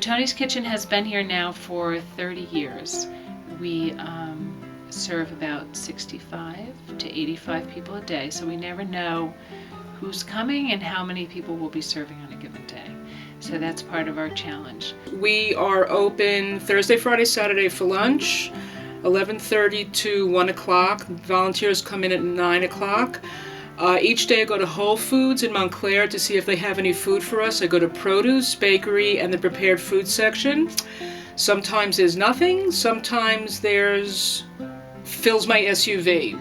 Tony's Kitchen has been here now for 30 years. We serve about 65 to 85 people a day, so we never know who's coming and how many people will be serving on a given day. So that's part of our challenge. We are open Thursday, Friday, Saturday for lunch, 11:30 to 1 o'clock. Volunteers come in at 9 o'clock. Each day I go to Whole Foods in Montclair to see if they have any food for us. I go to produce, bakery, and the prepared food section. Sometimes there's nothing, sometimes there's fills my SUV.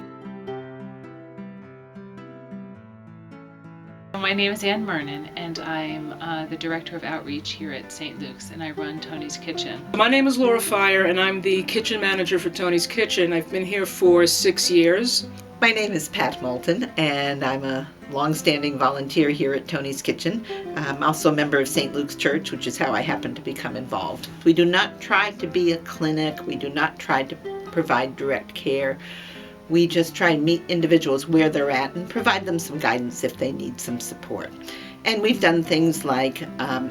My name is Ann Mernon, and I'm the Director of Outreach here at St. Luke's, and I run Tony's Kitchen. My name is Laura Fire, and I'm the kitchen manager for Tony's Kitchen. I've been here for 6 years. My name is Pat Moulton, and I'm a long-standing volunteer here at Tony's Kitchen. I'm also a member of St. Luke's Church, which is how I happened to become involved. We do not try to be a clinic. We do not try to provide direct care. We just try to meet individuals where they're at and provide them some guidance if they need some support. And we've done things like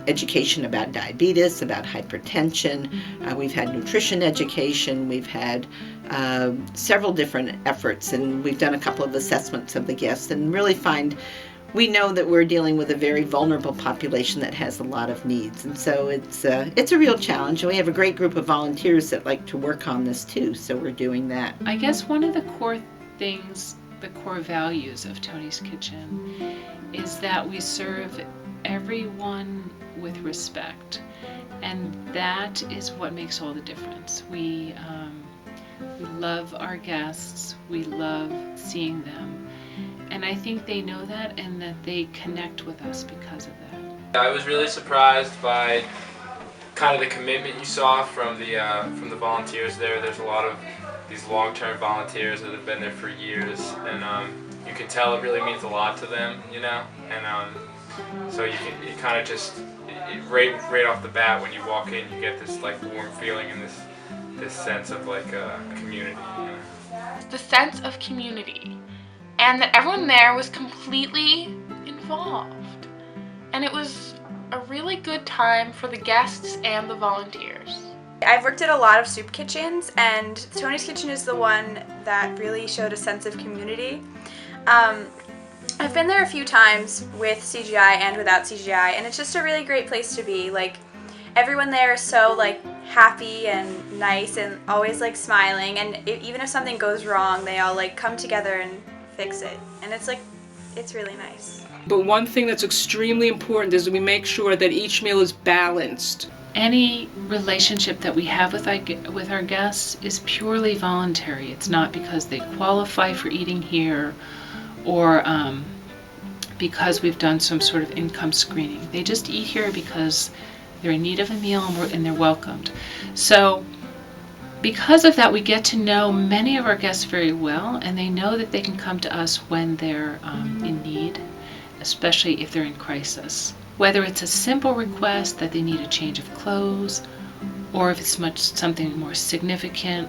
education about diabetes, about hypertension. We've had nutrition education. We've had several different efforts, and we've done a couple of assessments of the guests and really we know that we're dealing with a very vulnerable population that has a lot of needs. And so it's a real challenge. And we have a great group of volunteers that like to work on this too, so we're doing that. I guess one of the core things, the core values of Tony's Kitchen is that we serve everyone with respect, and that is what makes all the difference. We love our guests, we love seeing them, and I think they know that and that they connect with us because of that. I was really surprised by kind of the commitment you saw from the volunteers there. There's a lot of these long-term volunteers that have been there for years, and you can tell it really means a lot to them, you know. And so you kind of just right off the bat when you walk in, you get this like warm feeling and this sense of like community. You know? The sense of community, and that everyone there was completely involved, and it was a really good time for the guests and the volunteers. I've worked at a lot of soup kitchens, and Tony's Kitchen is the one that really showed a sense of community. I've been there a few times with CGI and without CGI, and it's just a really great place to be. Like, everyone there is so like happy and nice and always like smiling, and even if something goes wrong, they all like come together and fix it, and it's really nice. But one thing that's extremely important is that we make sure that each meal is balanced. Any relationship that we have with our guests is purely voluntary. It's not because they qualify for eating here or because we've done some sort of income screening. They just eat here because they're in need of a meal and they're welcomed. So because of that, we get to know many of our guests very well, and they know that they can come to us when they're in need, especially if they're in crisis. Whether it's a simple request that they need a change of clothes, or if it's something more significant,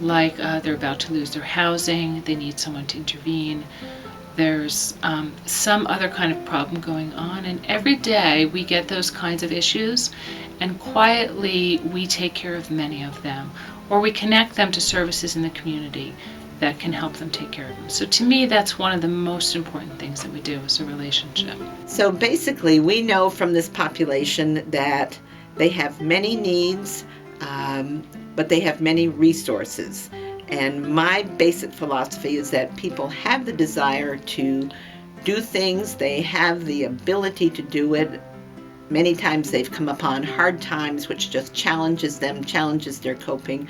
like they're about to lose their housing, they need someone to intervene. There's some other kind of problem going on, and every day we get those kinds of issues, and quietly we take care of many of them, or we connect them to services in the community that can help them take care of them. So to me, that's one of the most important things that we do as a relationship. So basically, we know from this population that they have many needs, but they have many resources. And my basic philosophy is that people have the desire to do things, they have the ability to do it. Many times they've come upon hard times, which just challenges them, challenges their coping.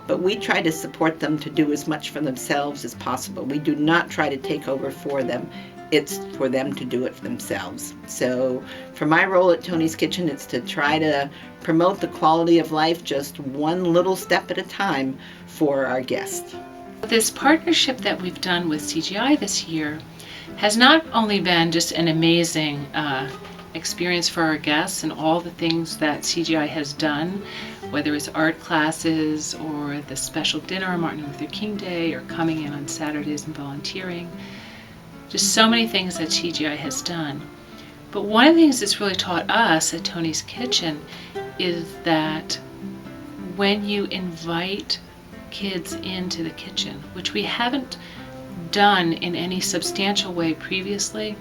But we try to support them to do as much for themselves as possible. We do not try to take over for them. It's for them to do it for themselves. So for my role at Tony's Kitchen, it's to try to promote the quality of life just one little step at a time for our guests. This partnership that we've done with CGI this year has not only been just an amazing experience for our guests and all the things that CGI has done, whether it's art classes or the special dinner on Martin Luther King Day or coming in on Saturdays and volunteering. Just so many things that CGI has done. But one of the things that's really taught us at Toni's Kitchen is that when you invite kids into the kitchen, which we haven't done in any substantial way previously,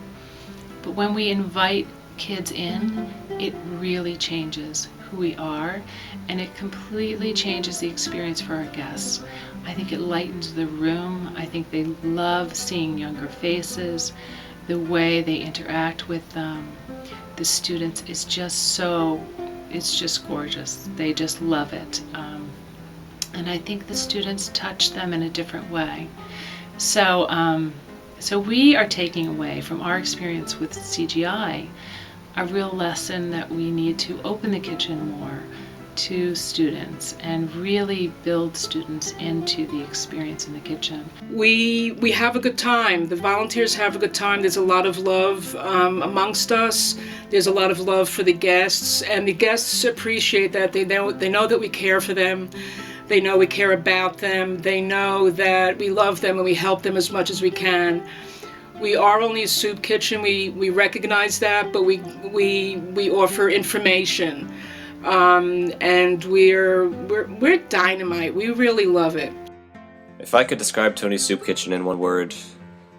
but when we invite kids in, it really changes who we are, and it completely changes the experience for our guests. I think it lightens the room. I think they love seeing younger faces. The way they interact with the students is just it's just gorgeous. They just love it. And I think the students touch them in a different way. So we are taking away from our experience with CGI a real lesson that we need to open the kitchen more to students and really build students into the experience in the kitchen. We have a good time. The volunteers have a good time. There's a lot of love amongst us. There's a lot of love for the guests, and the guests appreciate that. They know that we care for them. They know we care about them. They know that we love them and we help them as much as we can. We are only a soup kitchen. We recognize that, but we offer information. And we're dynamite. We really love it. If I could describe Toni's Soup Kitchen in one word,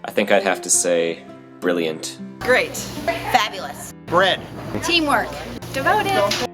I think I'd have to say brilliant. Great. Fabulous. Bread. Teamwork. Devoted.